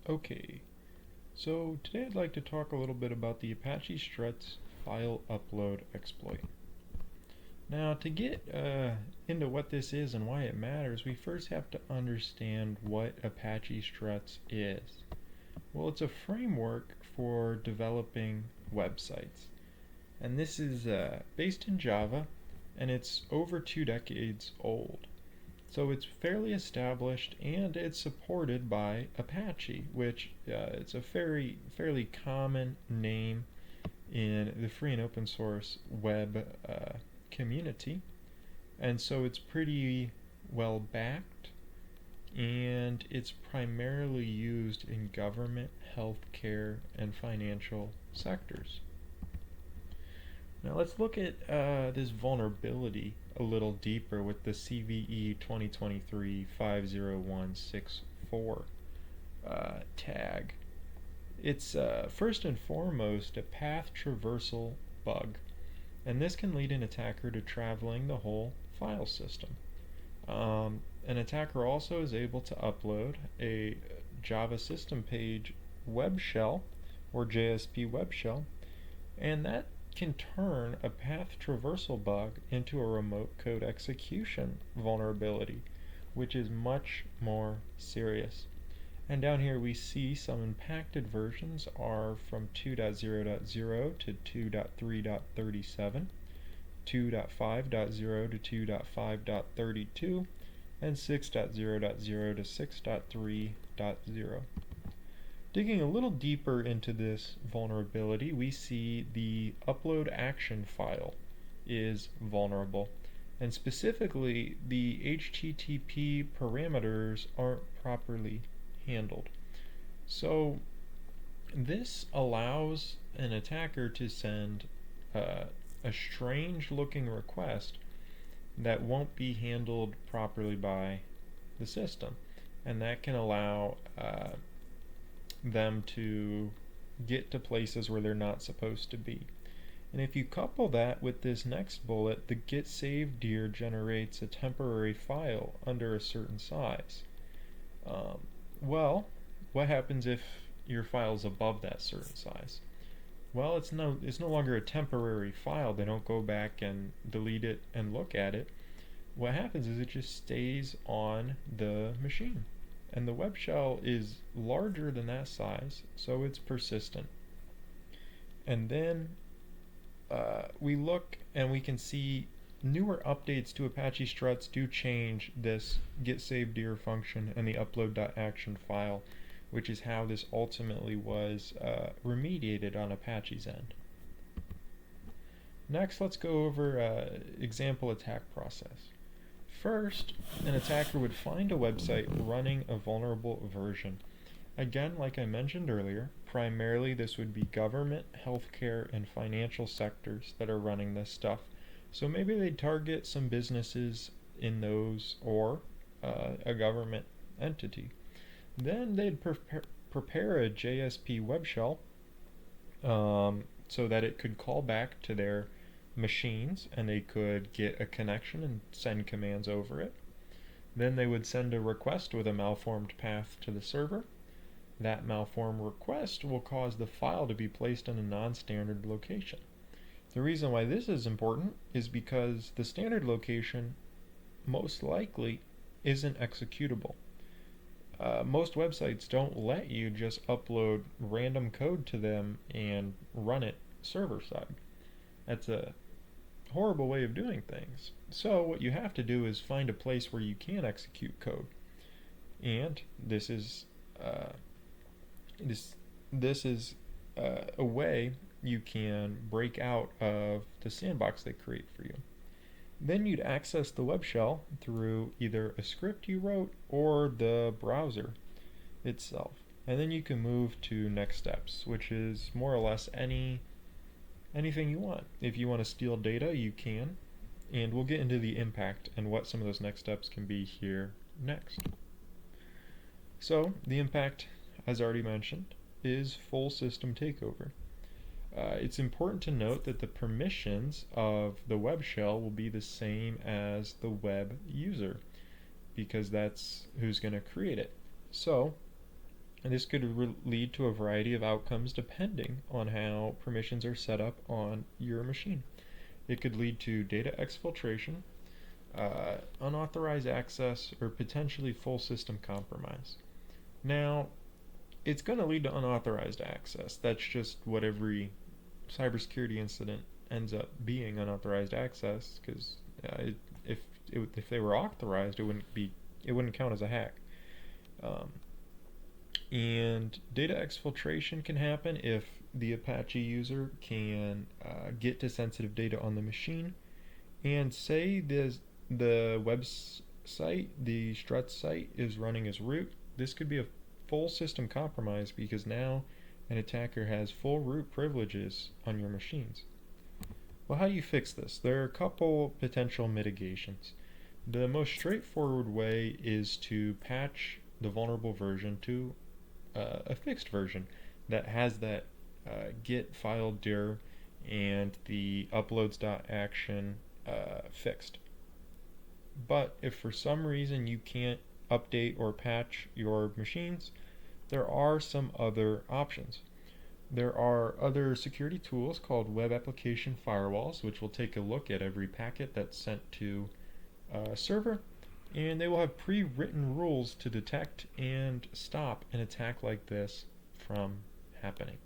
Okay, so today I'd like to talk a little bit about the Apache Struts file upload exploit. Now, to get into what this is and why it matters, we first have to understand what Apache Struts is. Well, it's a framework for developing websites, and this is based in Java, and it's over 2 decades old. So it's fairly established and it's supported by Apache, which it's a fairly common name in the free and open source web community. And so it's pretty well backed and it's primarily used in government, healthcare, and financial sectors. Now let's look at this vulnerability a little deeper with the CVE 2023-50164 tag. It's first and foremost a path traversal bug, and this can lead an attacker to traveling the whole file system. An attacker also is able to upload a Java system page web shell or JSP web shell, and that can turn a path traversal bug into a remote code execution vulnerability, which is much more serious. And down here we see some impacted versions are from 2.0.0 to 2.3.37, 2.5.0 to 2.5.32, and 6.0.0 to 6.3.0. Digging a little deeper into this vulnerability, we see the upload action file is vulnerable, and specifically the HTTP parameters aren't properly handled. So this allows an attacker to send a strange looking request that won't be handled properly by the system, and that can allow them to get to places where they're not supposed to be. And if you couple that with this next bullet, the get saved dir generates a temporary file under a certain size. Well, what happens if your file is above that certain size? Well, it's no longer a temporary file. They don't go back and delete it and look at it. What happens is it just stays on the machine. And the web shell is larger than that size, so it's persistent. And then we look and we can see newer updates to Apache Struts do change this get saved dir function and the upload.action file, which is how this ultimately was remediated on Apache's end. Next, let's go over example attack process. First, an attacker would find a website running a vulnerable version. Again, like I mentioned earlier, primarily this would be government, healthcare, and financial sectors that are running this stuff. So maybe they'd target some businesses in those or a government entity. Then they'd prepare a JSP web shell so that it could call back to their machines and they could get a connection and send commands over it. Then they would send a request with a malformed path to the server. That malformed request will cause the file to be placed in a non-standard location. The reason why this is important is because the standard location most likely isn't executable. Most websites don't let you just upload random code to them and run it server side. That's a horrible way of doing things. So what you have to do is find a place where you can execute code, and this is a way you can break out of the sandbox they create for you. Then you'd access the web shell through either a script you wrote or the browser itself, and then you can move to next steps, which is more or less anything you want. If you want to steal data, you can, and we'll get into the impact and what some of those next steps can be here next. So the impact, as already mentioned, is full system takeover. It's important to note that the permissions of the web shell will be the same as the web user, because that's who's going to create it. So And this could lead to a variety of outcomes depending on how permissions are set up on your machine. It could lead to data exfiltration, unauthorized access, or potentially full system compromise. Now, it's going to lead to unauthorized access. That's just what every cybersecurity incident ends up being, unauthorized access, because if if they were authorized, it wouldn't count as a hack. Um, and data exfiltration can happen if the Apache user can get to sensitive data on the machine, and say the website, the Struts site, is running as root. This could be a full system compromise because now an attacker has full root privileges on your machines. Well, how do you fix this? There are a couple potential mitigations. The most straightforward way is to patch the vulnerable version to a fixed version that has that get file dir and the uploads.action fixed. But if for some reason you can't update or patch your machines, there are some other options. There are other security tools called web application firewalls, which will take a look at every packet that's sent to a server, and they will have pre-written rules to detect and stop an attack like this from happening.